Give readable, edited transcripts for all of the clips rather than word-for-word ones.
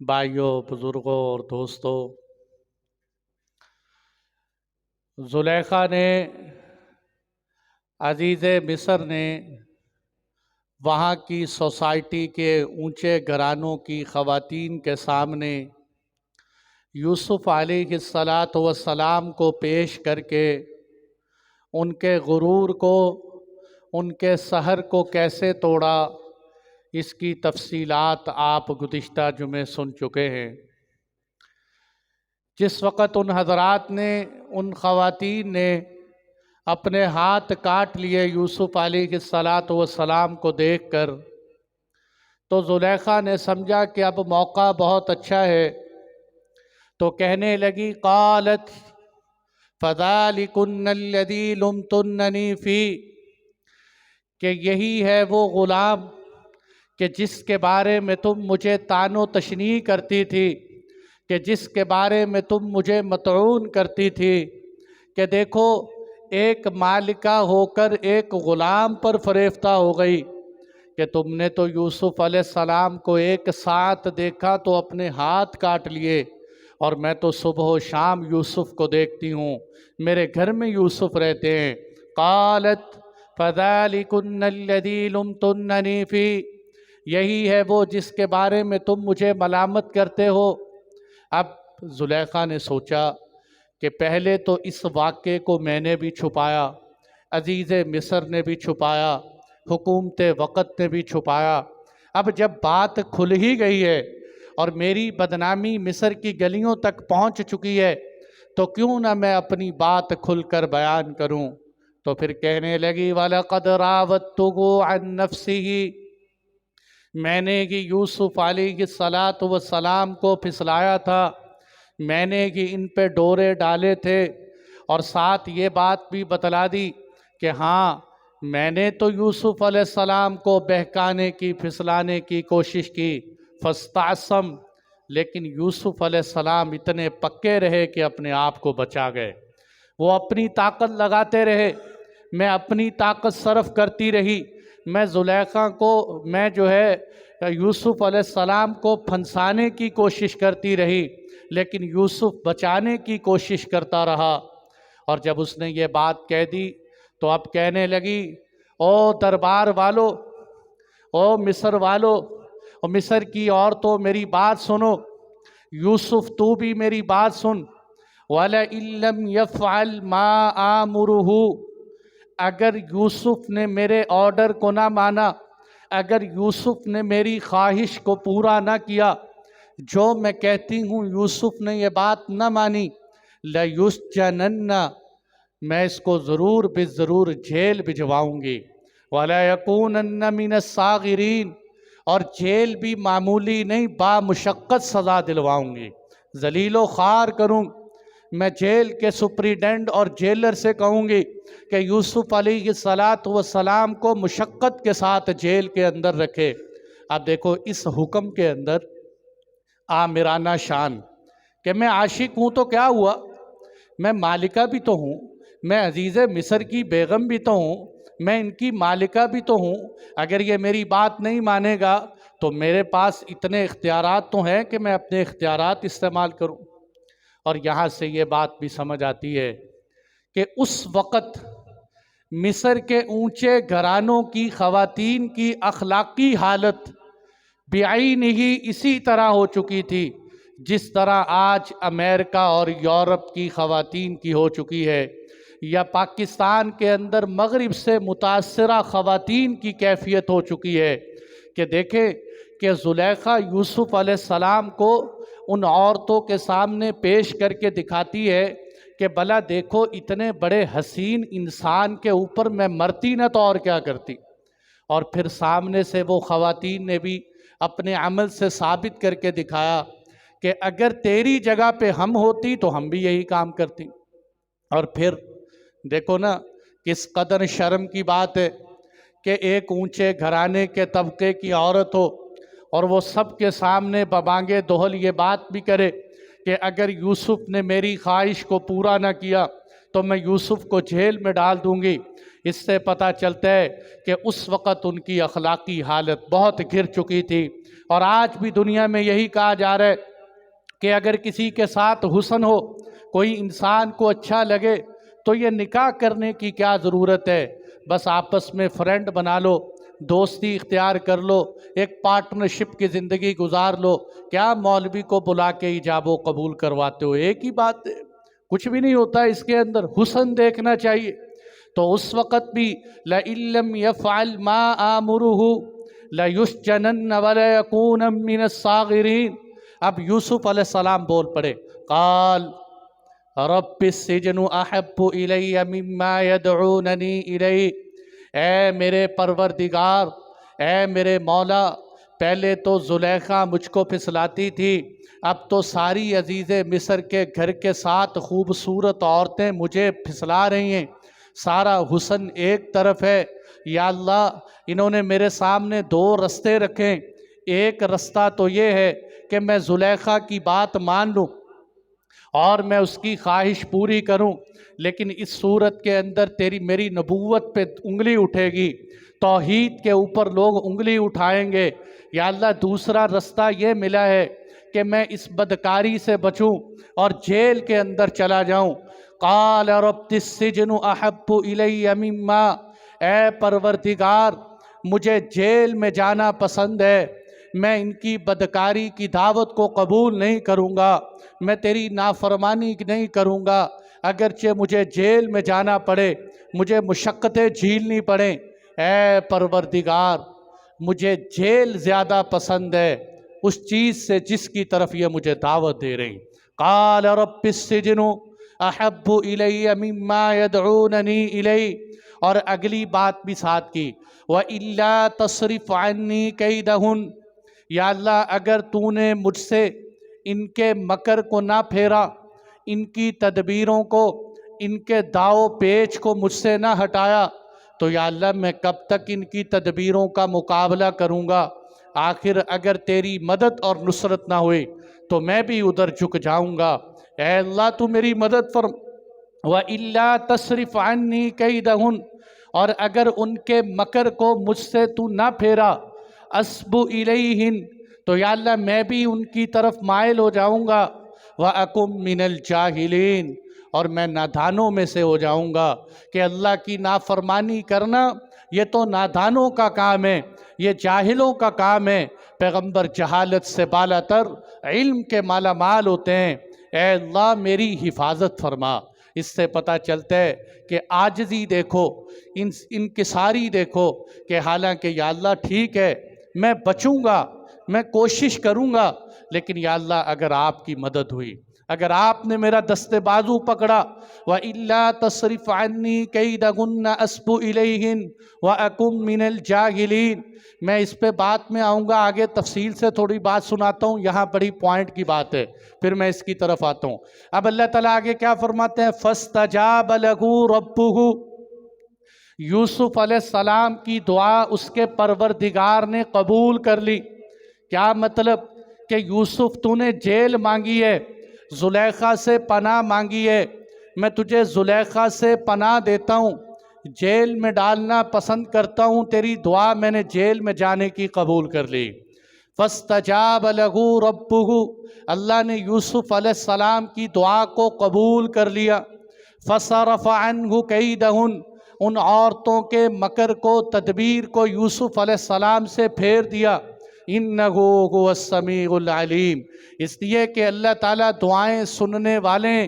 بھائیوں، بزرگوں اور دوستوں، زلیخا نے، عزیز مصر نے وہاں کی سوسائٹی کے اونچے گھرانوں کی خواتین کے سامنے یوسف علیہ السلام کو پیش کر کے ان کے غرور کو، ان کے سحر کو کیسے توڑا، اس کی تفصیلات آپ گزشتہ جمعے سن چکے ہیں۔ جس وقت ان حضرات نے، ان خواتین نے اپنے ہاتھ کاٹ لیے یوسف علیہ السلام کو دیکھ کر، تو زلیخا نے سمجھا کہ اب موقع بہت اچھا ہے، تو کہنے لگی قالت فذلکن الذی لمتننی فیہ، کہ یہی ہے وہ غلام کہ جس کے بارے میں تم مجھے طعن و تشنیع کرتی تھی، کہ جس کے بارے میں تم مجھے مطعون کرتی تھی، کہ دیکھو ایک مالکہ ہو کر ایک غلام پر فریفتہ ہو گئی، کہ تم نے تو یوسف علیہ السلام کو ایک ساتھ دیکھا تو اپنے ہاتھ کاٹ لیے، اور میں تو صبح و شام یوسف کو دیکھتی ہوں، میرے گھر میں یوسف رہتے ہیں۔ قالت فذلکن الذی لمتننی فیہ، یہی ہے وہ جس کے بارے میں تم مجھے ملامت کرتے ہو۔ اب زلیخا نے سوچا کہ پہلے تو اس واقعے کو میں نے بھی چھپایا، عزیز مصر نے بھی چھپایا، حکومت وقت نے بھی چھپایا، اب جب بات کھل ہی گئی ہے اور میری بدنامی مصر کی گلیوں تک پہنچ چکی ہے، تو کیوں نہ میں اپنی بات کھل کر بیان کروں۔ تو پھر کہنے لگی وَلَقَدْ رَاوَدتُّهُ عَن نَفْسِهِ، میں نے یوسف علیہ السلام کو پھسلایا تھا، میں نے ان پہ ڈورے ڈالے تھے، اور ساتھ یہ بات بھی بتلا دی کہ ہاں میں نے تو یوسف علیہ السلام کو بہکانے کی، پھسلانے کی کوشش کی، فاستعصم، لیکن یوسف علیہ السلام اتنے پکے رہے کہ اپنے آپ کو بچا گئے۔ وہ اپنی طاقت لگاتے رہے، میں اپنی طاقت صرف کرتی رہی، میں زلیخا کو، میں یوسف علیہ السلام کو پھنسانے کی کوشش کرتی رہی، لیکن یوسف بچانے کی کوشش کرتا رہا۔ اور جب اس نے یہ بات کہہ دی تو اب کہنے لگی او دربار والو، او مصر والو، او مصر کی عورتوں، میری بات سنو، یوسف تو بھی میری بات سن۔ وَلَئِن لَّمْ يَفْعَلْ مَا آمُرُهُ، اگر یوسف نے میرے آرڈر کو نہ مانا، اگر یوسف نے میری خواہش کو پورا نہ کیا، جو میں کہتی ہوں یوسف نے یہ بات نہ مانی، لَيُسْجَنَنَّ، میں اس کو ضرور بالضرور جیل بھجواؤں گی، وَلَيَكُونَنَّ مِنَ الصَّاغِرِينَ، اور جیل بھی معمولی نہیں، بامشقت سزا دلواؤں گی، ذلیل و خوار کروں۔ میں جیل کے سپریڈنٹ اور جیلر سے کہوں گی کہ یوسف علیہ السلام کو مشقت کے ساتھ جیل کے اندر رکھے۔ اب دیکھو اس حکم کے اندر آمرانہ شان کہ میں عاشق ہوں تو کیا ہوا، میں مالکہ بھی تو ہوں، میں عزیز مصر کی بیگم بھی تو ہوں، میں ان کی مالکہ بھی تو ہوں، اگر یہ میری بات نہیں مانے گا تو میرے پاس اتنے اختیارات تو ہیں کہ میں اپنے اختیارات استعمال کروں۔ اور یہاں سے یہ بات بھی سمجھ آتی ہے کہ اس وقت مصر کے اونچے گھرانوں کی خواتین کی اخلاقی حالت بعینہ ہی اسی طرح ہو چکی تھی جس طرح آج امریکہ اور یورپ کی خواتین کی ہو چکی ہے، یا پاکستان کے اندر مغرب سے متاثرہ خواتین کی کیفیت ہو چکی ہے۔ کہ دیکھیں کہ زلیخا یوسف علیہ السلام کو ان عورتوں کے سامنے پیش کر کے دکھاتی ہے کہ بھلا دیکھو اتنے بڑے حسین انسان کے اوپر میں مرتی نہ تو اور کیا کرتی۔ اور پھر سامنے سے وہ خواتین نے بھی اپنے عمل سے ثابت کر کے دکھایا کہ اگر تیری جگہ پہ ہم ہوتی تو ہم بھی یہی کام کرتی۔ اور پھر دیکھو نا کس قدر شرم کی بات ہے کہ ایک اونچے گھرانے کے طبقے کی عورت ہو اور وہ سب کے سامنے ببانگے دہل یہ بات بھی کرے کہ اگر یوسف نے میری خواہش کو پورا نہ کیا تو میں یوسف کو جیل میں ڈال دوں گی۔ اس سے پتہ چلتا ہے کہ اس وقت ان کی اخلاقی حالت بہت گر چکی تھی۔ اور آج بھی دنیا میں یہی کہا جا رہا ہے کہ اگر کسی کے ساتھ حسن ہو، کوئی انسان کو اچھا لگے، تو یہ نکاح کرنے کی کیا ضرورت ہے؟ بس آپس میں فرینڈ بنا لو، دوستی اختیار کر لو، ایک پارٹنرشپ کی زندگی گزار لو۔ کیا مولوی کو بلا کے ایجاب و قبول کرواتے ہو؟ ایک ہی بات ہے، کچھ بھی نہیں ہوتا اس کے اندر، حسن دیکھنا چاہیے۔ تو اس وقت بھی لَإِن لَّمْ يَفْعَلْ مَا آمُرُهُ لَيُسْجَنَنَّ وَلَيَكُونًا مِّنَ الصَّاغِرِينَ۔ اب یوسف علیہ السلام بول پڑے، قال رب السجن احب الی مما یدعوننی الی۔ اے میرے پروردگار، اے میرے مولا، پہلے تو زلیخا مجھ کو پھسلاتی تھی، اب تو ساری عزیز مصر کے گھر کے ساتھ خوبصورت عورتیں مجھے پھسلا رہی ہیں، سارا حسن ایک طرف ہے۔ یا اللہ، انہوں نے میرے سامنے دو رستے رکھیں، ایک رستہ تو یہ ہے کہ میں زلیخا کی بات مان لوں اور میں اس کی خواہش پوری کروں، لیکن اس صورت کے اندر میری نبوت پہ انگلی اٹھے گی، توحید کے اوپر لوگ انگلی اٹھائیں گے۔ یا اللہ، دوسرا رستہ یہ ملا ہے کہ میں اس بدکاری سے بچوں اور جیل کے اندر چلا جاؤں۔ قال رب السجن احب الی مما، اے پروردگار، مجھے جیل میں جانا پسند ہے، میں ان کی بدکاری کی دعوت کو قبول نہیں کروں گا، میں تیری نافرمانی نہیں کروں گا، اگرچہ مجھے جیل میں جانا پڑے، مجھے مشقتیں جھیلنی پڑیں۔ اے پروردگار، مجھے جیل زیادہ پسند ہے اس چیز سے جس کی طرف یہ مجھے دعوت دے رہی۔ قال رب السجن احب الی مما یدعوننی الی، اور اگلی بات بھی ساتھ کی، وَإِلَّا تَصْرِفْ عَنِّي كَيْدَهُنَّ۔ یا اللہ، اگر تو نے مجھ سے ان کے مکر کو نہ پھیرا، ان کی تدبیروں کو، ان کے داؤ پیچ کو مجھ سے نہ ہٹایا، تو یا اللہ میں کب تک ان کی تدبیروں کا مقابلہ کروں گا؟ آخر اگر تیری مدد اور نصرت نہ ہوئی تو میں بھی ادھر جھک جاؤں گا۔ اے اللہ، تو میری مدد فرم۔ وَإِلَّا تَصْرِفْ عَنِّي كَيْدَهُنَّ، اور اگر ان کے مکر کو مجھ سے تو نہ پھیرا، اصب الیہن، تو یا اللہ میں بھی ان کی طرف مائل ہو جاؤں گا، وَأَكُمْ مِنَ الْجَاهِلِينَ، اور میں نادانوں میں سے ہو جاؤں گا۔ کہ اللہ کی نافرمانی کرنا یہ تو نادانوں کا کام ہے، یہ جاہلوں کا کام ہے۔ پیغمبر جہالت سے بالا تر، علم کے مالا مال ہوتے ہیں۔ اے اللہ، میری حفاظت فرما۔ اس سے پتہ چلتا ہے کہ عاجزی دیکھو، انکساری دیکھو، کہ حالانکہ یا اللہ ٹھیک ہے، میں بچوں گا، میں کوشش کروں گا، لیکن یا اللہ اگر آپ کی مدد ہوئی، اگر آپ نے میرا دست بازو پکڑا، وَإِلَّا تَصْرِفْ عَنِّي كَيْدَهُنَّ أَصْبُ إِلَيْهِنَّ وَأَكُمْ مِنَ الْجَاهِلِينَ۔ میں اس پہ بات میں آؤں گا، آگے تفصیل سے تھوڑی بات سناتا ہوں، یہاں بڑی پوائنٹ کی بات ہے، پھر میں اس کی طرف آتا ہوں۔ اب اللہ تعالیٰ آگے کیا فرماتے ہیں؟ فَاسْتَجَابَ لَهُ رَبُّهُ، یوسف علیہ السلام کی دعا اس کے پروردگار نے قبول کر لی۔ کیا مطلب؟ کہ یوسف تو نے جیل مانگی ہے، زلیخا سے پناہ مانگی ہے، میں تجھے زلیخا سے پناہ دیتا ہوں، جیل میں ڈالنا پسند کرتا ہوں، تیری دعا میں نے جیل میں جانے کی قبول کر لی۔ فَاسْتَجَابَ لَهُ رَبُّهُ، اللہ نے یوسف علیہ السلام کی دعا کو قبول کر لیا۔ فَصَرَفَ عَنْهُ كَيْدَهُنَّ، ان عورتوں کے مکر کو، تدبیر کو یوسف علیہ السلام سے پھیر دیا۔ إِنَّهُ هُوَ السَّمِيعُ الْعَلِيمُ، اس لیے کہ اللہ تعالیٰ دعائیں سننے والے ہیں۔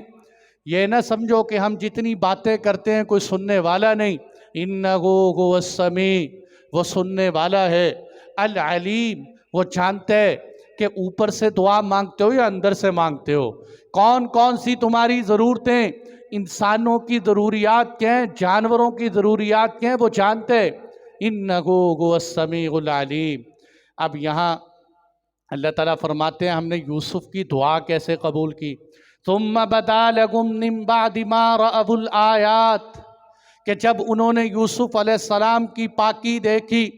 یہ نہ سمجھو کہ ہم جتنی باتیں کرتے ہیں کوئی سننے والا نہیں۔ إِنَّهُ هُوَ السَّمِيعُ، وہ سننے والا ہے، العلیم، وہ جانتا ہے کہ اوپر سے دعا مانگتے ہو یا اندر سے مانگتے ہو، کون کون سی تمہاری ضرورتیں، انسانوں کی ضروریات کیا ہیں، جانوروں کی ضروریات کیا ہیں، وہ جانتے ہیں۔ إِنَّهُ هُوَ السَّمِيعُ الْعَلِيمُ۔ اب یہاں اللہ تعالیٰ فرماتے ہیں ہم نے یوسف کی دعا کیسے قبول کی؟ ثُمَّ بَدَا لَهُم مِّن بَعْدِ مَا رَأَوُا الْآيَاتِ، کہ جب انہوں نے یوسف علیہ السلام کی پاکی دیکھی،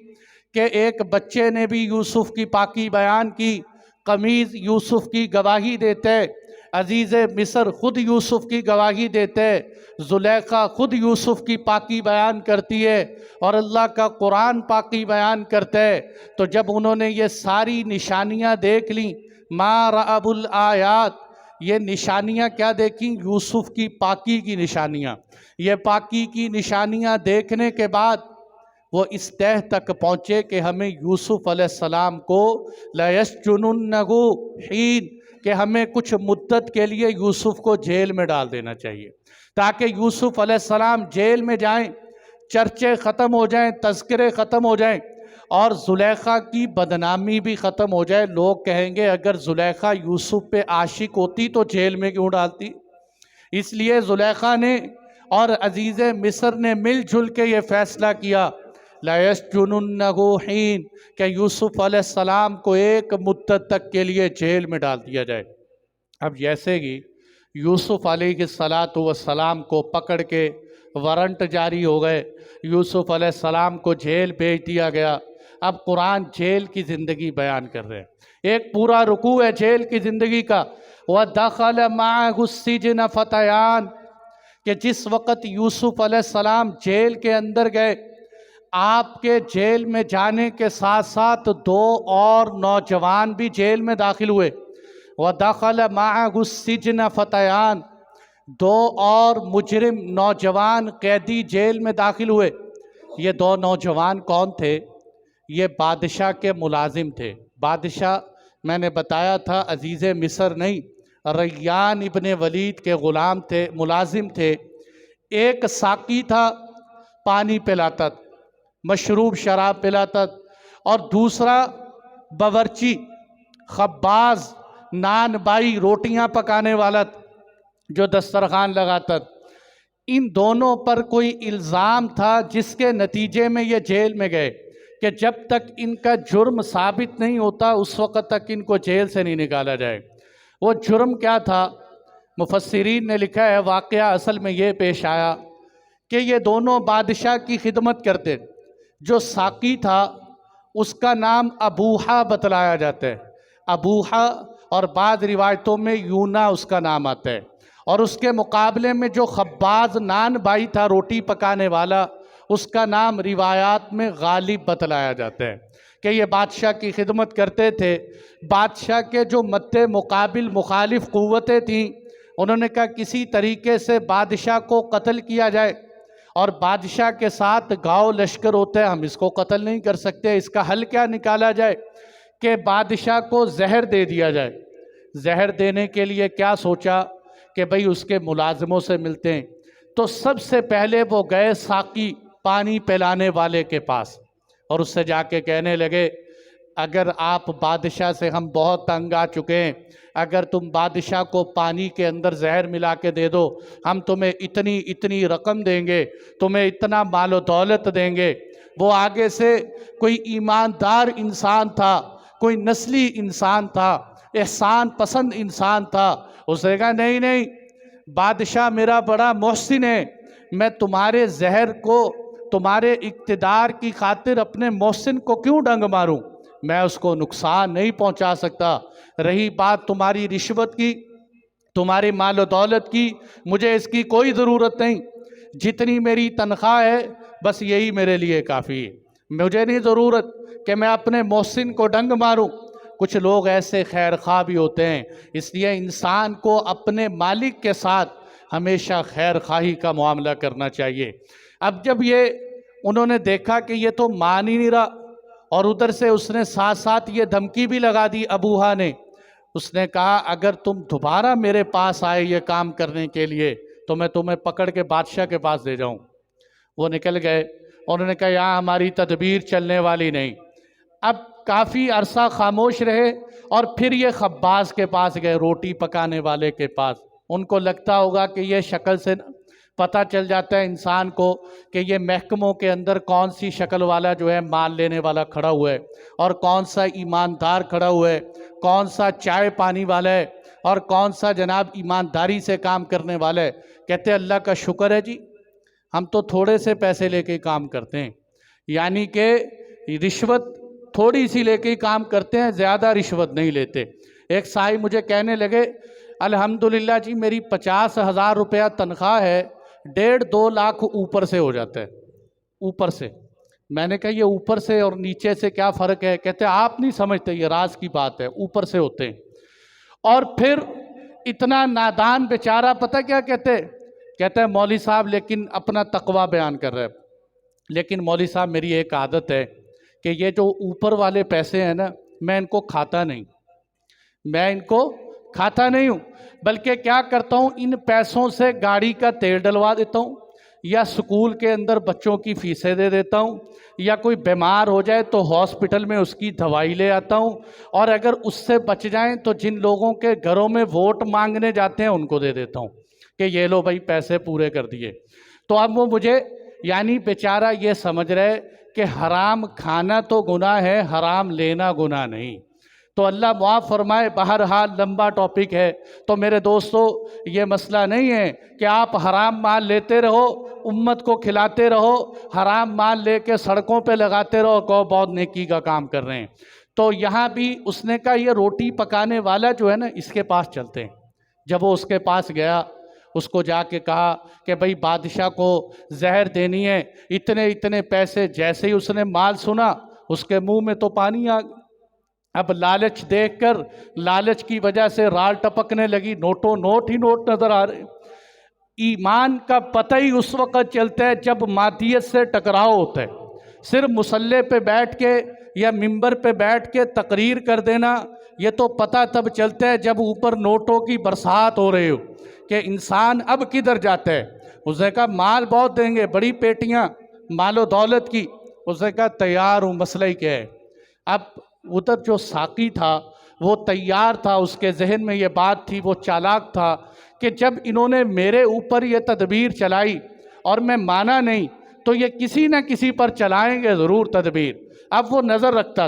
کہ ایک بچے نے بھی یوسف کی پاکی بیان کی، قمیض یوسف کی گواہی دیتے، عزیز مصر خود یوسف کی گواہی دیتے ہیں، زلیخا خود یوسف کی پاکی بیان کرتی ہے، اور اللہ کا قرآن پاکی بیان کرتا ہے۔ تو جب انہوں نے یہ ساری نشانیاں دیکھ لیں، ما رأب الآیات، یہ نشانیاں کیا دیکھیں؟ یوسف کی پاکی کی نشانیاں۔ یہ پاکی کی نشانیاں دیکھنے کے بعد وہ اس تہ تک پہنچے کہ ہمیں یوسف علیہ السلام کو لَيَسْجُنُنَّهُ حین، کہ ہمیں کچھ مدت کے لیے یوسف کو جیل میں ڈال دینا چاہیے، تاکہ یوسف علیہ السلام جیل میں جائیں، چرچے ختم ہو جائیں، تذکرے ختم ہو جائیں، اور زلیخا کی بدنامی بھی ختم ہو جائے۔ لوگ کہیں گے اگر زلیخا یوسف پہ عاشق ہوتی تو جیل میں کیوں ڈالتی؟ اس لیے زلیخا نے اور عزیز مصر نے مل جل کے یہ فیصلہ کیا، لَيَسْجُنُنَّهُ حین، کہ یوسف علیہ السلام کو ایک مدت تک کے لیے جیل میں ڈال دیا جائے۔ اب جیسے ہی یوسف علیہ السلام کو پکڑ کے وارنٹ جاری ہو گئے، یوسف علیہ السلام کو جیل بھیج دیا گیا۔ اب قرآن جیل کی زندگی بیان کر رہے ہیں، ایک پورا رکوع ہے جیل کی زندگی کا۔ وَدَخَلَ مَعَهُ السِّجْنَ فَتَيَانِ، کہ جس وقت یوسف علیہ السلام جیل کے اندر گئے، آپ کے جیل میں جانے کے ساتھ ساتھ دو اور نوجوان بھی جیل میں داخل ہوئے۔ وَدَخَلَ مَعَهُ السِّجْنَ فَتَيَانِ، دو اور مجرم نوجوان قیدی جیل میں داخل ہوئے۔ یہ دو نوجوان کون تھے؟ یہ بادشاہ کے ملازم تھے۔ بادشاہ میں نے بتایا تھا عزیز مصر نہیں، ریان ابن ولید کے غلام تھے، ملازم تھے۔ ایک ساقی تھا، پانی پلاتا، مشروب شراب پلاتا، اور دوسرا باورچی، خباز، نان بائی، روٹیاں پکانے والا جو دسترخوان لگاتا۔ ان دونوں پر کوئی الزام تھا جس کے نتیجے میں یہ جیل میں گئے کہ جب تک ان کا جرم ثابت نہیں ہوتا اس وقت تک ان کو جیل سے نہیں نکالا جائے۔ وہ جرم کیا تھا؟ مفسرین نے لکھا ہے واقعہ اصل میں یہ پیش آیا کہ یہ دونوں بادشاہ کی خدمت کرتے۔ جو ساقی تھا اس کا نام ابوحہ بتلایا جاتا ہے، ابوحہ، اور بعض روایتوں میں یونا اس کا نام آتا ہے۔ اور اس کے مقابلے میں جو خباز نان بائی تھا، روٹی پکانے والا، اس کا نام روایات میں غالب بتلایا جاتا ہے کہ یہ بادشاہ کی خدمت کرتے تھے۔ بادشاہ کے جو مد مقابل مخالف قوتیں تھیں، انہوں نے کہا کسی طریقے سے بادشاہ کو قتل کیا جائے، اور بادشاہ کے ساتھ گاؤ لشکر ہوتا ہے، ہم اس کو قتل نہیں کر سکتے، اس کا حل کیا نکالا جائے کہ بادشاہ کو زہر دے دیا جائے۔ زہر دینے کے لیے کیا سوچا کہ بھئی اس کے ملازموں سے ملتے ہیں، تو سب سے پہلے وہ گئے ساقی، پانی پلانے والے کے پاس، اور اس سے جا کے کہنے لگے اگر آپ بادشاہ سے، ہم بہت تنگ آ چکے ہیں، اگر تم بادشاہ کو پانی کے اندر زہر ملا کے دے دو، ہم تمہیں اتنی اتنی رقم دیں گے، تمہیں اتنا مال و دولت دیں گے۔ وہ آگے سے کوئی ایماندار انسان تھا، کوئی نسلی انسان تھا، احسان پسند انسان تھا۔ اس نے کہا نہیں نہیں، بادشاہ میرا بڑا محسن ہے، میں تمہارے زہر کو، تمہارے اقتدار کی خاطر اپنے محسن کو کیوں ڈنگ ماروں، میں اس کو نقصان نہیں پہنچا سکتا۔ رہی بات تمہاری رشوت کی، تمہاری مال و دولت کی، مجھے اس کی کوئی ضرورت نہیں، جتنی میری تنخواہ ہے بس یہی میرے لیے کافی ہے، مجھے نہیں ضرورت کہ میں اپنے محسن کو ڈنگ ماروں۔ کچھ لوگ ایسے خیر خواہ بھی ہوتے ہیں، اس لیے انسان کو اپنے مالک کے ساتھ ہمیشہ خیر خواہی کا معاملہ کرنا چاہیے۔ اب جب یہ انہوں نے دیکھا کہ یہ تو مان ہی نہیں رہا، اور ادھر سے اس نے ساتھ ساتھ یہ دھمکی بھی لگا دی ابوحہ نے، اس نے کہا اگر تم دوبارہ میرے پاس آئے یہ کام کرنے کے لیے تو میں تمہیں پکڑ کے بادشاہ کے پاس دے جاؤں۔ وہ نکل گئے، انہوں نے کہا یہاں ہماری تدبیر چلنے والی نہیں۔ اب کافی عرصہ خاموش رہے، اور پھر یہ خباز کے پاس گئے، روٹی پکانے والے کے پاس۔ ان کو لگتا ہوگا کہ یہ شکل سے پتہ چل جاتا ہے انسان کو کہ یہ محکموں کے اندر کون سی شکل والا جو ہے مال لینے والا کھڑا ہوا ہے، اور کون سا ایماندار کھڑا ہوا ہے، کون سا چائے پانی والا ہے، اور کون سا جناب ایمانداری سے کام کرنے والا ہے۔ کہتے ہیں اللہ کا شکر ہے جی، ہم تو تھوڑے سے پیسے لے کے کام کرتے ہیں، یعنی کہ رشوت تھوڑی سی لے کے کام کرتے ہیں، زیادہ رشوت نہیں لیتے۔ ایک سائی مجھے کہنے لگے الحمدللہ جی میری 50,000 روپیہ تنخواہ ہے، 1.5-2 لاکھ اوپر سے ہو جاتا ہے، اوپر سے۔ میں نے کہا یہ اوپر سے اور نیچے سے کیا فرق ہے؟ کہتے ہیں آپ نہیں سمجھتے، یہ راز کی بات ہے، اوپر سے ہوتے ہیں۔ اور پھر اتنا نادان بیچارہ پتہ کیا کہتے ہیں مولوی صاحب لیکن اپنا تقوی بیان کر رہے ہیں، لیکن مولوی صاحب میری ایک عادت ہے کہ یہ جو اوپر والے پیسے ہیں نا، میں ان کو کھاتا نہیں، ہوں، بلکہ کیا کرتا ہوں، ان پیسوں سے گاڑی کا تیل ڈلوا دیتا ہوں، یا سکول کے اندر بچوں کی فیسیں دے دیتا ہوں، یا کوئی بیمار ہو جائے تو ہاسپٹل میں اس کی دوائی لے آتا ہوں، اور اگر اس سے بچ جائیں تو جن لوگوں کے گھروں میں ووٹ مانگنے جاتے ہیں ان کو دے دیتا ہوں کہ یہ لو بھائی پیسے پورے کر دیے۔ تو اب وہ مجھے یعنی بیچارہ یہ سمجھ رہے کہ حرام کھانا تو گناہ ہے، حرام لینا گناہ نہیں۔ تو اللہ معاف فرمائے، بہرحال لمبا ٹاپک ہے۔ تو میرے دوستو یہ مسئلہ نہیں ہے کہ آپ حرام مال لیتے رہو، امت کو کھلاتے رہو، حرام مال لے کے سڑکوں پہ لگاتے رہو، کو بہت نیکی کا کام کر رہے ہیں۔ تو یہاں بھی اس نے کہا یہ روٹی پکانے والا جو ہے نا، اس کے پاس چلتے ہیں۔ جب وہ اس کے پاس گیا، اس کو جا کے کہا کہ بھئی بادشاہ کو زہر دینی ہے، اتنے پیسے۔ جیسے ہی اس نے مال سنا، اس کے منہ میں تو پانی آ گیا۔ اب لالچ دیکھ کر، لالچ کی وجہ سے رال ٹپکنے لگی، نوٹوں نوٹ ہی نوٹ نظر آ رہے۔ ایمان کا پتہ ہی اس وقت چلتا ہے جب مادیت سے ٹکراؤ ہوتا ہے۔ صرف مصلی پہ بیٹھ کے یا ممبر پہ بیٹھ کے تقریر کر دینا، یہ تو پتہ تب چلتا ہے جب اوپر نوٹوں کی برسات ہو رہی ہو کہ انسان اب کدھر جاتا ہے۔ اس نے کہا مال بہت دیں گے، بڑی پیٹیاں مال و دولت کی۔ اس نے کہا تیار ہوں، مسئلہ ہی کیا ہے۔ اب ادھر جو ساقی تھا وہ تیار تھا، اس کے ذہن میں یہ بات تھی، وہ چالاک تھا کہ جب انہوں نے میرے اوپر یہ تدبیر چلائی اور میں مانا نہیں، تو یہ کسی نہ کسی پر چلائیں گے ضرور تدبیر۔ اب وہ نظر رکھتا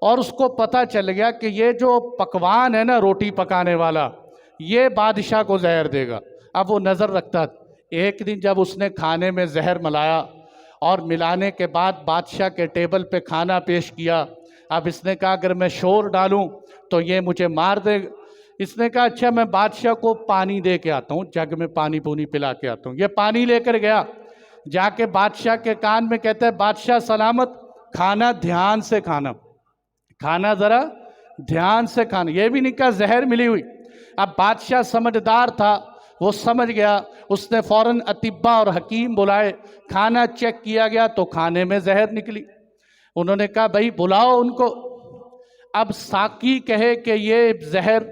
اور اس کو پتہ چل گیا کہ یہ جو پکوان ہے نا، روٹی پکانے والا، یہ بادشاہ کو زہر دے گا۔ اب وہ نظر رکھتا۔ ایک دن جب اس نے کھانے میں زہر ملایا اور ملانے کے بعد بادشاہ کے ٹیبل پہ کھانا پیش کیا، اب اس نے کہا اگر میں شور ڈالوں تو یہ مجھے مار دے گا۔ اس نے کہا اچھا میں بادشاہ کو پانی دے کے آتا ہوں، جگ میں پانی پونی پلا کے آتا ہوں۔ یہ پانی لے کر گیا، جا کے بادشاہ کے کان میں کہتا ہے بادشاہ سلامت، کھانا دھیان سے کھانا، کھانا ذرا دھیان سے کھانا۔ یہ بھی نہیں کہا زہر ملی ہوئی۔ اب بادشاہ سمجھدار تھا، وہ سمجھ گیا، اس نے فوراً اطباء اور حکیم بلائے، کھانا چیک کیا گیا تو کھانے میں زہر نکلی۔ انہوں نے کہا بھائی بلاؤ ان کو۔ اب ساقی کہے کہ یہ زہر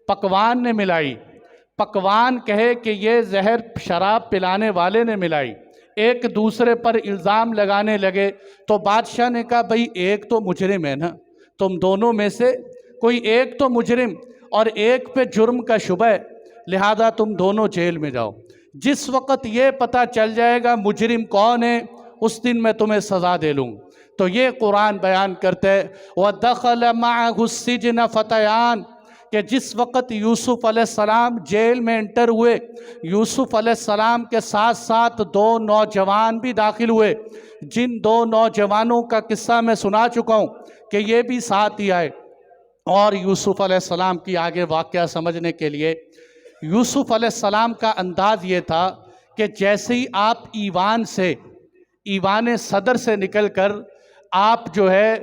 پکوان نے ملائی، پکوان کہے کہ یہ زہر شراب پلانے والے نے ملائی، ایک دوسرے پر الزام لگانے لگے۔ تو بادشاہ نے کہا بھئی ایک تو مجرم ہے نا، تم دونوں میں سے کوئی ایک تو مجرم اور ایک پہ جرم کا شبہ ہے، لہذا تم دونوں جیل میں جاؤ۔ جس وقت یہ پتہ چل جائے گا مجرم کون ہے، اس دن میں تمہیں سزا دے لوں۔ تو یہ قرآن بیان کرتے ہیں وَدَخَلَ مَعَهُ السِّجْنَ فَتَيَانِ، کہ جس وقت یوسف علیہ السلام جیل میں انٹر ہوئے، یوسف علیہ السلام کے ساتھ ساتھ 2 نوجوان بھی داخل ہوئے، جن 2 نوجوانوں کا قصہ میں سنا چکا ہوں کہ یہ بھی ساتھ ہی آئے۔ اور یوسف علیہ السلام کی آگے واقعہ سمجھنے کے لیے، یوسف علیہ السلام کا انداز یہ تھا کہ جیسے ہی آپ ایوان صدر سے نکل کر آپ جو ہے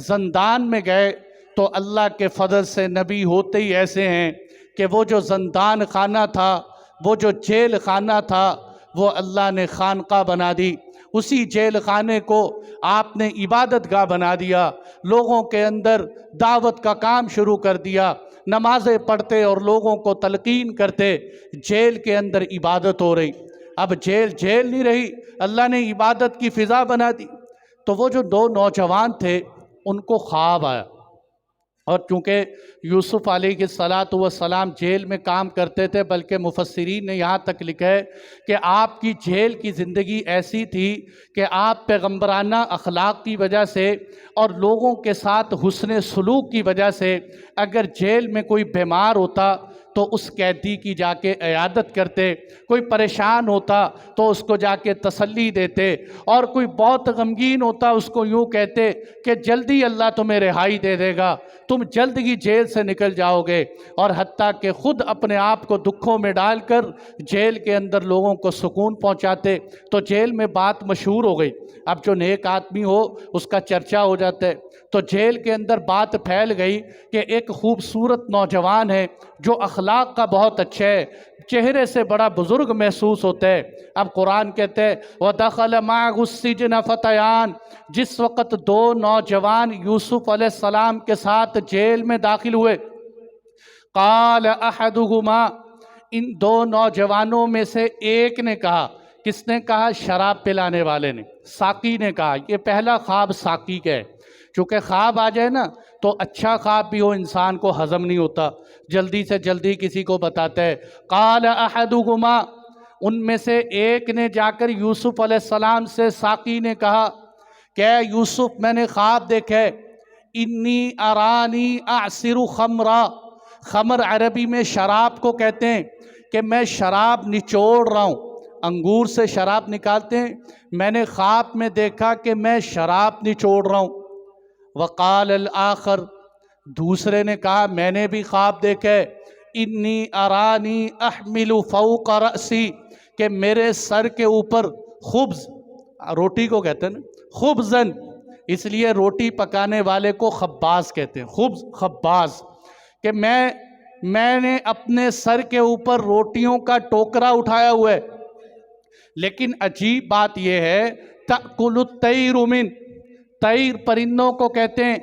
زندان میں گئے، تو اللہ کے فضل سے نبی ہوتے ہی ایسے ہیں کہ وہ جو زندان خانہ تھا، وہ جو جیل خانہ تھا، وہ اللہ نے خانقاہ بنا دی۔ اسی جیل خانے کو آپ نے عبادت گاہ بنا دیا، لوگوں کے اندر دعوت کا کام شروع کر دیا، نمازیں پڑھتے اور لوگوں کو تلقین کرتے، جیل کے اندر عبادت ہو رہی۔ اب جیل نہیں رہی، اللہ نے عبادت کی فضا بنا دی۔ تو وہ جو 2 نوجوان تھے ان کو خواب آیا، اور چونکہ یوسف علیہ السلام جیل میں کام کرتے تھے، بلکہ مفسرین نے یہاں تک لکھا ہے کہ آپ کی جیل کی زندگی ایسی تھی کہ آپ پیغمبرانہ اخلاق کی وجہ سے اور لوگوں کے ساتھ حسن سلوک کی وجہ سے اگر جیل میں کوئی بیمار ہوتا تو اس قیدی کی جا کے عیادت کرتے، کوئی پریشان ہوتا تو اس کو جا کے تسلی دیتے، اور کوئی بہت غمگین ہوتا اس کو یوں کہتے کہ جلدی اللہ تمہیں رہائی دے دے گا، تم جلد ہی جیل سے نکل جاؤ گے، اور حتیٰ کہ خود اپنے آپ کو دکھوں میں ڈال کر جیل کے اندر لوگوں کو سکون پہنچاتے۔ تو جیل میں بات مشہور ہو گئی، اب جو نیک آدمی ہو اس کا چرچا ہو جاتا ہے، تو جیل کے اندر بات پھیل گئی کہ ایک خوبصورت نوجوان ہے جو اخلاق کا بہت اچھا ہے، چہرے سے بڑا بزرگ محسوس ہوتا ہے۔ اب قرآن کہتے ہیں وَدَخَلَ مَعَهُ السِّجْنَ فَتَيَانِ، جس وقت دو نوجوان یوسف علیہ السلام کے ساتھ جیل میں داخل ہوئے، قال احدهما، ان دو نوجوانوں میں سے ایک نے کہا، کس نے کہا؟ شراب پلانے والے نے، ساقی نے کہا۔ یہ پہلا خواب ساقی کا ہے، چونکہ خواب آ جائے نا تو اچھا خواب بھی ہو انسان کو ہضم نہیں ہوتا، جلدی سے جلدی کسی کو بتاتا ہے۔ قال احدهما، ان میں سے ایک نے جا کر یوسف علیہ السلام سے، ساقی نے کہا کہ اے یوسف میں نے خواب دیکھا ہے، انی ارانی اعصر خمرا، خمر عربی میں شراب کو کہتے ہیں، کہ میں شراب نچوڑ رہا ہوں، انگور سے شراب نکالتے ہیں، میں نے خواب میں دیکھا کہ میں شراب نچوڑ رہا ہوں۔ وقال الآخر، دوسرے نے کہا میں نے بھی خواب دیکھا ہے، انی ارانی احمل فوق رأسی، کہ میرے سر کے اوپر خبز، روٹی کو کہتے ہیں نا خبزن، اس لیے روٹی پکانے والے کو خباز کہتے ہیں، خبز خباز، کہ میں نے اپنے سر کے اوپر روٹیوں کا ٹوکرا اٹھایا ہوا ہے۔ لیکن عجیب بات یہ ہے تأکل الطیر من، طیر پرندوں کو کہتے ہیں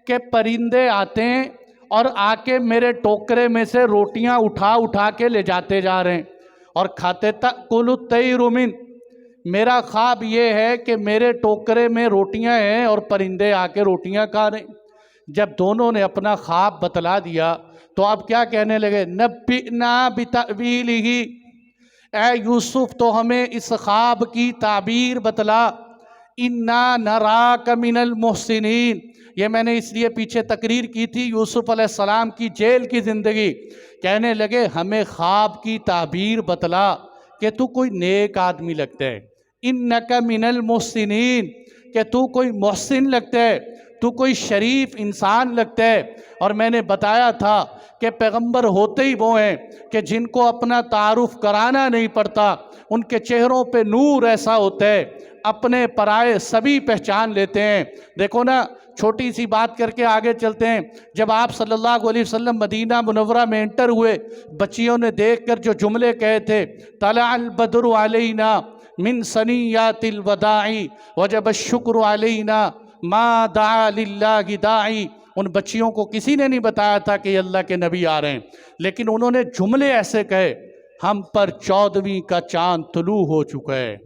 کہ پرندے آتے ہیں اور آ کے میرے ٹوکرے میں سے روٹیاں اٹھا اٹھا کے لے جاتے جا رہے ہیں اور کھاتے۔ تأکل الطیر من، میرا خواب یہ ہے کہ میرے ٹوکرے میں روٹیاں ہیں اور پرندے آ کے روٹیاں کھا رہے ہیں۔ جب دونوں نے اپنا خواب بتلا دیا تو اب کیا کہنے لگے؟ نبئنا بتأویلہ، اے یوسف تو ہمیں اس خواب کی تعبیر بتلا، انا نراک من المحسنین۔ یہ میں نے اس لیے پیچھے تقریر کی تھی یوسف علیہ السلام کی جیل کی زندگی، کہنے لگے ہمیں خواب کی تعبیر بتلا کہ تو کوئی نیک آدمی لگتا ہے، انک من المحسنین، کہ تو کوئی محسن لگتا ہے، تو کوئی شریف انسان لگتا ہے۔ اور میں نے بتایا تھا کہ پیغمبر ہوتے ہی وہ ہیں کہ جن کو اپنا تعارف کرانا نہیں پڑتا، ان کے چہروں پہ نور ایسا ہوتا ہے، اپنے پرائے سبھی پہچان لیتے ہیں۔ دیکھو نا، چھوٹی سی بات کر کے آگے چلتے ہیں، جب آپ صلی اللہ علیہ وسلم مدینہ منورہ میں انٹر ہوئے، بچیوں نے دیکھ کر جو جملے کہے تھے، طلع البدر علینا من ثنیات الوداع وجب الشکر علینا ما دعا للہ داعی، ان بچیوں کو کسی نے نہیں بتایا تھا کہ یہ اللہ کے نبی آ رہے ہیں، لیکن انہوں نے جملے ایسے کہے، ہم پر 14ویں کا چاند طلوع ہو چکا ہے،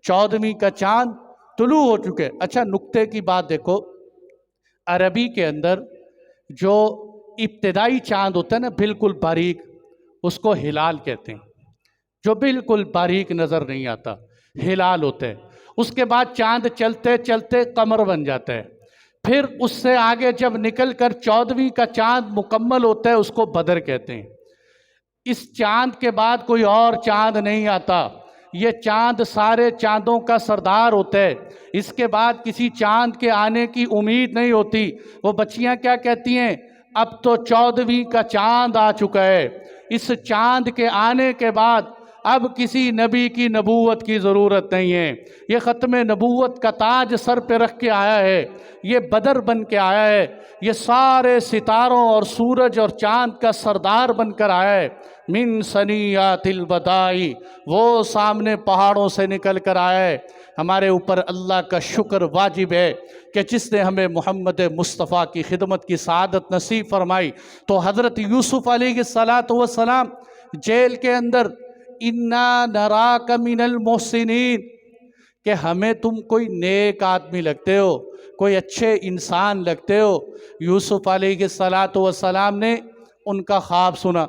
14ویں کا چاند طلوع ہو چکے۔ اچھا نکتے کی بات دیکھو، عربی کے اندر جو ابتدائی چاند ہوتا ہے نا بالکل باریک، اس کو ہلال کہتے ہیں، جو بالکل باریک نظر نہیں آتا ہلال ہوتا ہے۔ اس کے بعد چاند چلتے چلتے قمر بن جاتا ہے، پھر اس سے آگے جب نکل کر 14ویں کا چاند مکمل ہوتا ہے اس کو بدر کہتے ہیں۔ اس چاند کے بعد کوئی اور چاند نہیں آتا، یہ چاند سارے چاندوں کا سردار ہوتا ہے، اس کے بعد کسی چاند کے آنے کی امید نہیں ہوتی۔ وہ بچیاں کیا کہتی ہیں؟ اب تو 14ویں کا چاند آ چکا ہے، اس چاند کے آنے کے بعد اب کسی نبی کی نبوت کی ضرورت نہیں ہے، یہ ختم نبوت کا تاج سر پہ رکھ کے آیا ہے، یہ بدر بن کے آیا ہے، یہ سارے ستاروں اور سورج اور چاند کا سردار بن کر آیا ہے۔ من ثنیات الوداع، وہ سامنے پہاڑوں سے نکل کر آیا ہے۔ ہمارے اوپر اللہ کا شکر واجب ہے کہ جس نے ہمیں محمد مصطفیٰ کی خدمت کی سعادت نصیب فرمائی۔ تو حضرت یوسف علیہ السلام جیل کے اندر انا نراک من المحسنین، کہ ہمیں تم کوئی نیک آدمی لگتے ہو، کوئی اچھے انسان لگتے ہو۔ یوسف علیہ السلام نے ان کا خواب سنا۔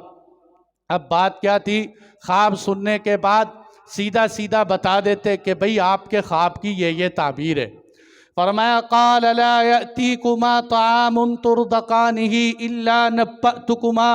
اب بات کیا تھی؟ خواب سننے کے بعد سیدھا سیدھا بتا دیتے کہ بھئی آپ کے خواب کی یہ تعبیر ہے۔ فرمایا قال لا یأتیکما طعام ترزقانہ الا نبأتکما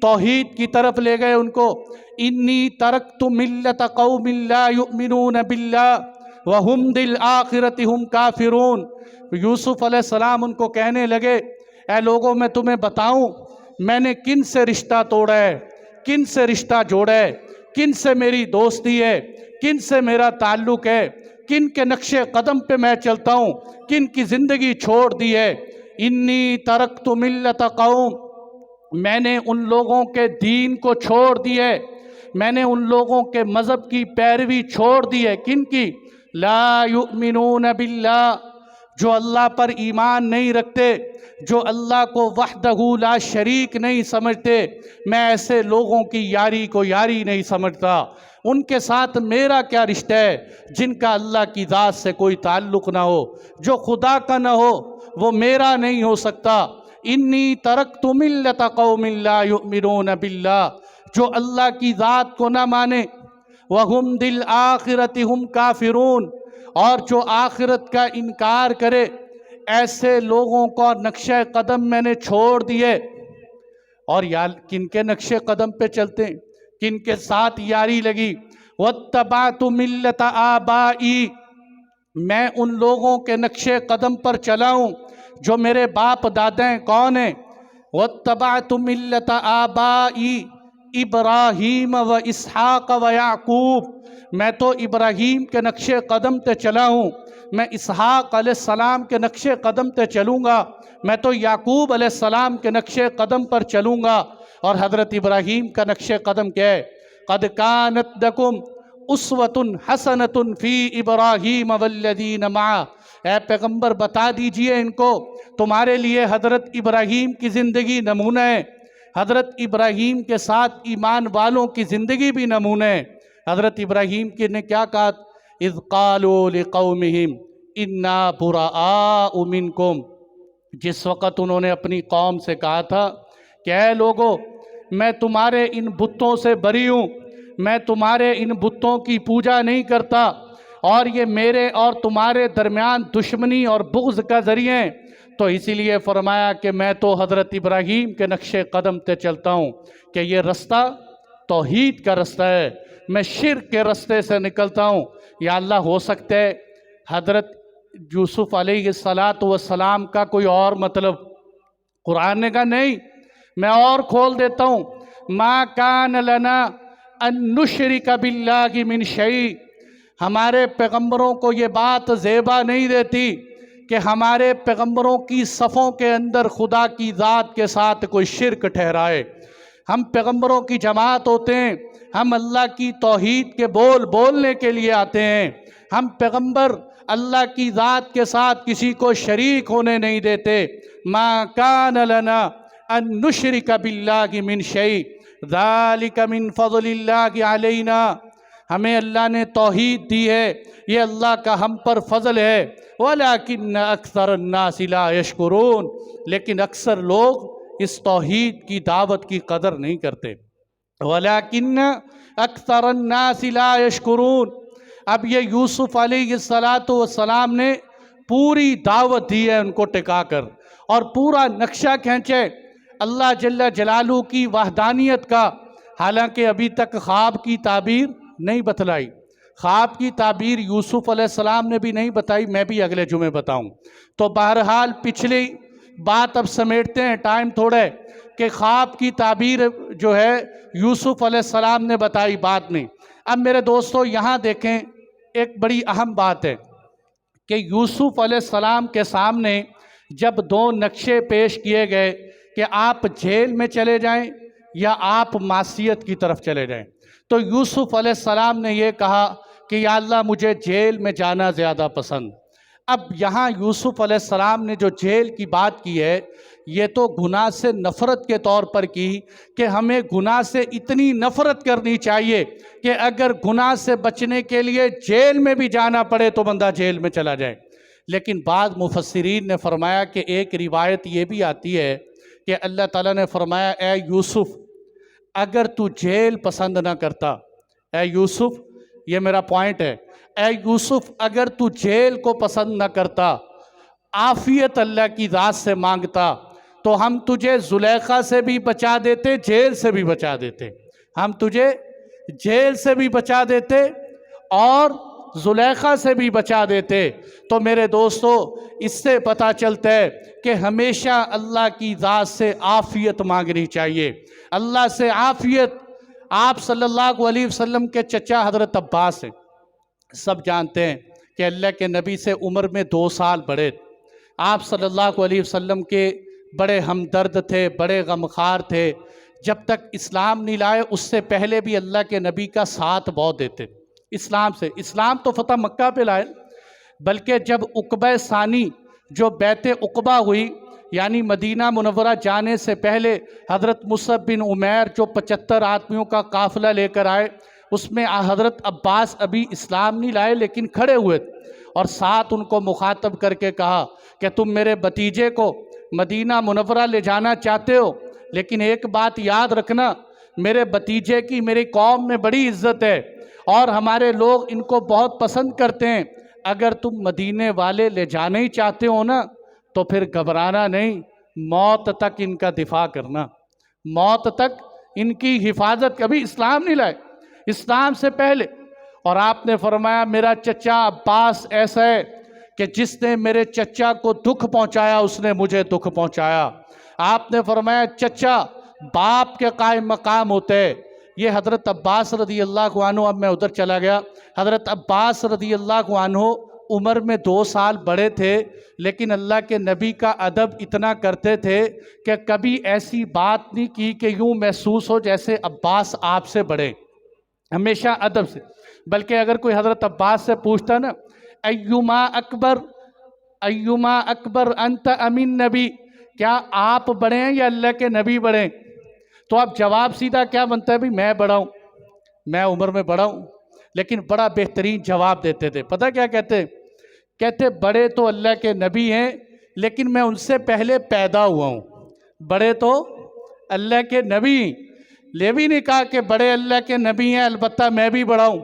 توحید کی طرف لے گئے ان کو. انی ترکت ملت قوم لا یؤمنون باللہ وہم بالآخرۃ ہم کافرون. یوسف علیہ السلام ان کو کہنے لگے اے لوگوں میں تمہیں بتاؤں میں نے کن سے رشتہ توڑا ہے, کن سے رشتہ جوڑا ہے, کن سے میری دوستی ہے, کن سے میرا تعلق ہے, کن کے نقش قدم پہ میں چلتا ہوں, کن کی زندگی چھوڑ دی ہے. انی ترکت ملت قوم, میں نے ان لوگوں کے دین کو چھوڑ دی ہے, میں نے ان لوگوں کے مذہب کی پیروی چھوڑ دی ہے. کن کی؟ لا یؤمنون باللہ, جو اللہ پر ایمان نہیں رکھتے, جو اللہ کو وحدہ لا شریک نہیں سمجھتے. میں ایسے لوگوں کی یاری کو یاری نہیں سمجھتا. ان کے ساتھ میرا کیا رشتہ ہے جن کا اللہ کی ذات سے کوئی تعلق نہ ہو, جو خدا کا نہ ہو وہ میرا نہیں ہو سکتا. انی ترکت ملت قوم لا یؤمنون باللہ, جو اللہ کی ذات کو نہ مانے, وہم بالآخرۃ ہم کافرون, اور جو آخرت کا انکار کرے, ایسے لوگوں کو نقشہ قدم میں نے چھوڑ دیے. اور کن کے نقشہ قدم پہ چلتے ہیں, کن کے ساتھ یاری لگی. واتبعت ملت آبائی, میں ان لوگوں کے نقشہ قدم پر چلا ہوں جو میرے باپ دادے ہیں. کون ہیں؟ واتبعت ملت آبائی ابراہیم و اسحاق و یعقوب, میں تو ابراہیم کے نقش قدم پہ چلا ہوں, میں اسحاق علیہ السلام کے نقش قدم پہ چلوں گا, میں تو یعقوب علیہ السلام کے نقش قدم پر چلوں گا. اور حضرت ابراہیم کا نقش قدم کیا ہے؟ قد کانت لکم اسوۃ حسنۃ فی ابراہیم والذین معہ. اے پیغمبر بتا دیجئے ان کو تمہارے لیے حضرت ابراہیم کی زندگی نمونہ ہے, حضرت ابراہیم کے ساتھ ایمان والوں کی زندگی بھی نمونہ ہے. حضرت ابراہیم کی نے کیا کہا؟ اذ قالوا لقومہم انا براء منکم, جس وقت انہوں نے اپنی قوم سے کہا تھا کہ اے لوگو میں تمہارے ان بتوں سے بری ہوں, میں تمہارے ان بتوں کی پوجا نہیں کرتا, اور یہ میرے اور تمہارے درمیان دشمنی اور بغض کا ذریعہ ہیں. تو اسی لیے فرمایا کہ میں تو حضرت ابراہیم کے نقش قدم پہ چلتا ہوں کہ یہ رستہ توحید کا رستہ ہے, میں شرک کے رستے سے نکلتا ہوں. یا اللہ ہو سکتا ہے حضرت یوسف علیہ السلام کا کوئی اور مطلب؟ قرآن نے کہا نہیں, میں اور کھول دیتا ہوں. ما کان لنا ان نشرک باللہ من شیء, ہمارے پیغمبروں کو یہ بات زیبا نہیں دیتی کہ ہمارے پیغمبروں کی صفوں کے اندر خدا کی ذات کے ساتھ کوئی شرک ٹھہرائے. ہم پیغمبروں کی جماعت ہوتے ہیں, ہم اللہ کی توحید کے بولنے کے لیے آتے ہیں. ہم پیغمبر اللہ کی ذات کے ساتھ کسی کو شریک ہونے نہیں دیتے. ما کان لنا ان نشرک باللہ من شیء ذالک من فضل اللہ علینا, ہمیں اللہ نے توحید دی ہے, یہ اللہ کا ہم پر فضل ہے. ولیکن اکثر الناس لا یشکرون, لیکن اکثر لوگ اس توحید کی دعوت کی قدر نہیں کرتے. ولیکن اکثر الناس لا یشکرون. اب یہ یوسف علیہ السلام نے پوری دعوت دی ہے ان کو ٹکا کر, اور پورا نقشہ کھینچے اللہ جل جلالہ کی وحدانیت کا. حالانکہ ابھی تک خواب کی تعبیر نہیں بتلائی, خواب کی تعبیر یوسف علیہ السلام نے بھی نہیں بتائی, میں بھی اگلے جمعے بتاؤں. تو بہرحال پچھلی بات اب سمیٹتے ہیں, ٹائم تھوڑا ہے, کہ خواب کی تعبیر جو ہے یوسف علیہ السلام نے بتائی بعد میں. اب میرے دوستو یہاں دیکھیں ایک بڑی اہم بات ہے کہ یوسف علیہ السلام کے سامنے جب دو نقشے پیش کیے گئے کہ آپ جیل میں چلے جائیں یا آپ معصیت کی طرف چلے جائیں, تو یوسف علیہ السلام نے یہ کہا کہ یا اللہ مجھے جیل میں جانا زیادہ پسند. اب یہاں یوسف علیہ السلام نے جو جیل کی بات کی ہے یہ تو گناہ سے نفرت کے طور پر کی کہ ہمیں گناہ سے اتنی نفرت کرنی چاہیے کہ اگر گناہ سے بچنے کے لیے جیل میں بھی جانا پڑے تو بندہ جیل میں چلا جائے. لیکن بعض مفسرین نے فرمایا کہ ایک روایت یہ بھی آتی ہے کہ اللہ تعالیٰ نے فرمایا اے یوسف اگر تو جیل پسند نہ کرتا, اے یوسف یہ میرا پوائنٹ ہے, اے یوسف اگر تو جیل کو پسند نہ کرتا, عافیت اللہ کی ذات سے مانگتا, تو ہم تجھے زلیخا سے بھی بچا دیتے، جیل سے بھی بچا دیتے، ہم تجھے جیل سے بھی بچا دیتے اور زلیخا سے بھی بچا دیتے۔ تو میرے دوستو، اس سے پتہ چلتا ہے کہ ہمیشہ اللہ کی ذات سے عافیت مانگنی چاہیے، اللہ سے عافیت۔ آپ صلی اللہ علیہ وسلم کے چچا حضرت عباس ہیں، سب جانتے ہیں کہ اللہ کے نبی سے عمر میں 2 سال بڑے۔ آپ صلی اللہ علیہ وسلم کے بڑے ہمدرد تھے، بڑے غمخوار تھے، جب تک اسلام نہیں لائے اس سے پہلے بھی اللہ کے نبی کا ساتھ بہت دیتے اسلام تو فتح مکہ پہ لائے، بلکہ جب عقبہ ثانی جو بیعت عقبہ ہوئی، یعنی مدینہ منورہ جانے سے پہلے حضرت مصعب بن عمیر جو 75 آدمیوں کا قافلہ لے کر آئے، اس میں حضرت عباس ابھی اسلام نہیں لائے لیکن کھڑے ہوئے اور ساتھ ان کو مخاطب کر کے کہا کہ تم میرے بھتیجے کو مدینہ منورہ لے جانا چاہتے ہو، لیکن ایک بات یاد رکھنا، میرے بھتیجے کی میری قوم میں بڑی عزت ہے اور ہمارے لوگ ان کو بہت پسند کرتے ہیں، اگر تم مدینے والے لے جانے ہی چاہتے ہو نا تو پھر گھبرانا نہیں، موت تک ان کا دفاع کرنا، موت تک ان کی حفاظت۔ کبھی اسلام نہیں لائے، اسلام سے پہلے۔ اور آپ نے فرمایا میرا چچا عباس ایسا ہے کہ جس نے میرے چچا کو دکھ پہنچایا اس نے مجھے دکھ پہنچایا۔ آپ نے فرمایا چچا باپ کے قائم مقام ہوتے ہیں۔ یہ حضرت عباس رضی اللہ عنہ، اب میں ادھر چلا گیا، حضرت عباس رضی اللہ عنہ عمر میں 2 سال بڑے تھے، لیکن اللہ کے نبی کا ادب اتنا کرتے تھے کہ کبھی ایسی بات نہیں کی کہ یوں محسوس ہو جیسے عباس آپ سے بڑے، ہمیشہ ادب سے۔ بلکہ اگر کوئی حضرت عباس سے پوچھتا نا ایما اکبر انت امین نبی، کیا آپ بڑے ہیں یا اللہ کے نبی بڑے ہیں، تو اب جواب سیدھا کیا بنتا ہے؟ بھی میں بڑا ہوں، میں عمر میں بڑا ہوں، لیکن بڑا بہترین جواب دیتے تھے۔ پتہ کیا کہتے بڑے تو اللہ کے نبی ہیں لیکن میں ان سے پہلے پیدا ہوا ہوں، بڑے تو اللہ کے نبی، یہ بھی نہیں کہا کہ بڑے اللہ کے نبی ہیں البتہ میں بھی بڑا ہوں،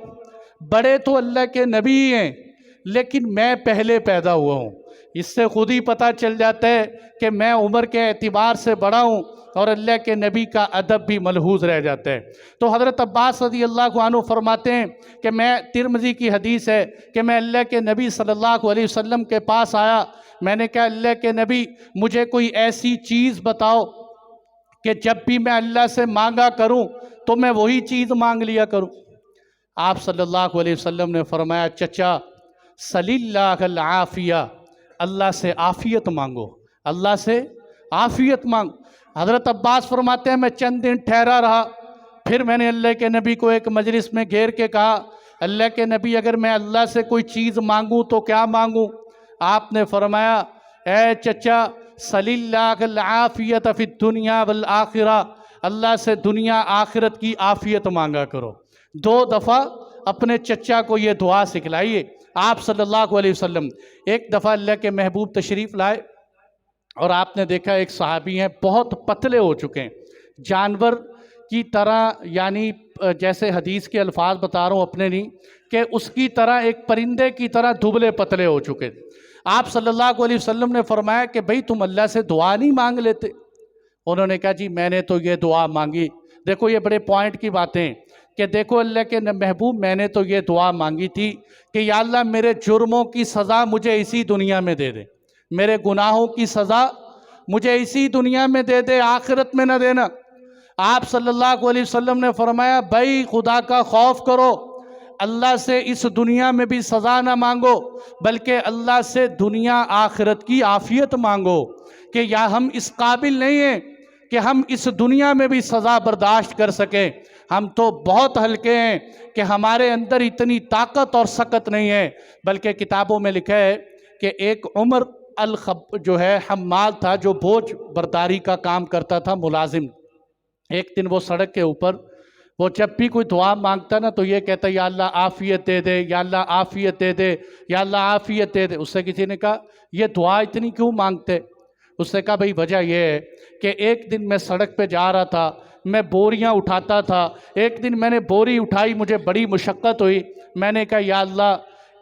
بڑے تو اللہ کے نبی ہیں لیکن میں پہلے پیدا ہوا ہوں۔ اس سے خود ہی پتہ چل جاتا ہے کہ میں عمر کے اعتبار سے بڑا ہوں اور اللہ کے نبی کا ادب بھی ملحوظ رہ جاتا ہے۔ تو حضرت عباس رضی اللہ عنہ فرماتے ہیں کہ میں، ترمذی کی حدیث ہے کہ میں اللہ کے نبی صلی اللہ علیہ وسلم کے پاس آیا، میں نے کہا اللہ کے نبی مجھے کوئی ایسی چیز بتاؤ کہ جب بھی میں اللہ سے مانگا کروں تو میں وہی چیز مانگ لیا کروں۔ آپ صلی اللہ علیہ وسلم نے فرمایا چچا صلی اللہ العافیہ، اللہ سے عافیت مانگو، اللہ سے عافیت مانگ۔ حضرت عباس فرماتے ہیں میں چند دن ٹھہرا رہا، پھر میں نے اللہ کے نبی کو ایک مجلس میں گھیر کے کہا اللہ کے نبی اگر میں اللہ سے کوئی چیز مانگوں تو کیا مانگوں؟ آپ نے فرمایا اے چچا صلی اللہ العافیت فی الدنیا والآخرہ، اللہ سے دنیا آخرت کی عافیت مانگا کرو۔ 2 دفعہ اپنے چچا کو یہ دعا سکھلائیے آپ صلی اللہ علیہ وسلم۔ ایک دفعہ اللہ کے محبوب تشریف لائے اور آپ نے دیکھا ایک صحابی ہیں بہت پتلے ہو چکے ہیں، جانور کی طرح، یعنی جیسے حدیث کے الفاظ بتا رہا ہوں اپنے نہیں، کہ اس کی طرح ایک پرندے کی طرح دبلے پتلے ہو چکے۔ آپ صلی اللہ علیہ وسلم نے فرمایا کہ بھئی تم اللہ سے دعا نہیں مانگ لیتے؟ انہوں نے کہا جی میں نے تو یہ دعا مانگی۔ دیکھو یہ بڑے پوائنٹ کی باتیں کہ دیکھو اللہ کے محبوب میں نے تو یہ دعا مانگی تھی کہ یا اللہ میرے جرموں کی سزا مجھے اسی دنیا میں دے دے، میرے گناہوں کی سزا مجھے اسی دنیا میں دے دے، آخرت میں نہ دینا۔ آپ صلی اللہ علیہ وسلم نے فرمایا بھائی خدا کا خوف کرو، اللہ سے اس دنیا میں بھی سزا نہ مانگو بلکہ اللہ سے دنیا آخرت کی عافیت مانگو، کہ یا ہم اس قابل نہیں ہیں کہ ہم اس دنیا میں بھی سزا برداشت کر سکیں، ہم تو بہت ہلکے ہیں کہ ہمارے اندر اتنی طاقت اور سکت نہیں ہے۔ بلکہ کتابوں میں لکھا ہے کہ ایک عمر جو ہے حمال تھا، جو بوجھ برداری کا کام کرتا تھا، ملازم۔ ایک دن وہ سڑک کے اوپر، وہ جب بھی کوئی دعا مانگتا نا تو یہ کہتا یا اللہ عافیت دے دے، یا اللہ عافیت دے دے، یا اللہ عافیت دے دے۔ اس سے کسی نے کہا یہ دعا اتنی کیوں مانگتے؟ اس نے کہا بھئی وجہ یہ ہے کہ ایک دن میں سڑک پہ جا رہا تھا، میں بوریاں اٹھاتا تھا، ایک دن میں نے بوری اٹھائی، مجھے بڑی مشقت ہوئی، میں نے کہا یا اللہ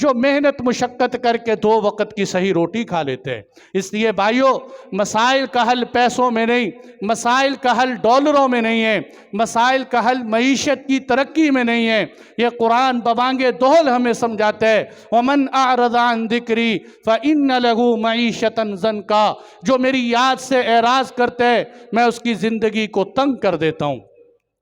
جو محنت مشقت کر کے 2 وقت کی صحیح روٹی کھا لیتے ہیں۔ اس لیے بھائیو، مسائل کا حل پیسوں میں نہیں، مسائل کا حل ڈالروں میں نہیں ہے، مسائل کا حل معیشت کی ترقی میں نہیں ہے۔ یہ قرآن ببانگ دہل ہمیں سمجھاتا ہے، وَمَنْ أَعْرَضَ عَنْ ذِكْرِي فَإِنَّ لَهُ مَعِيشَةً ضَنْكًا، جو میری یاد سے اعراض کرتا ہے میں اس کی زندگی کو تنگ کر دیتا ہوں،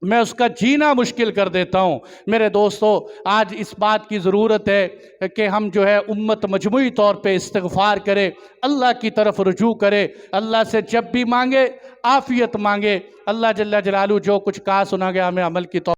میں اس کا جینا مشکل کر دیتا ہوں۔ میرے دوستو، آج اس بات کی ضرورت ہے کہ ہم جو ہے امت مجموعی طور پہ استغفار کرے، اللہ کی طرف رجوع کرے، اللہ سے جب بھی مانگے عافیت مانگے۔ اللہ جل جلالہ جو کچھ کہا سنا گیا ہمیں عمل کی طور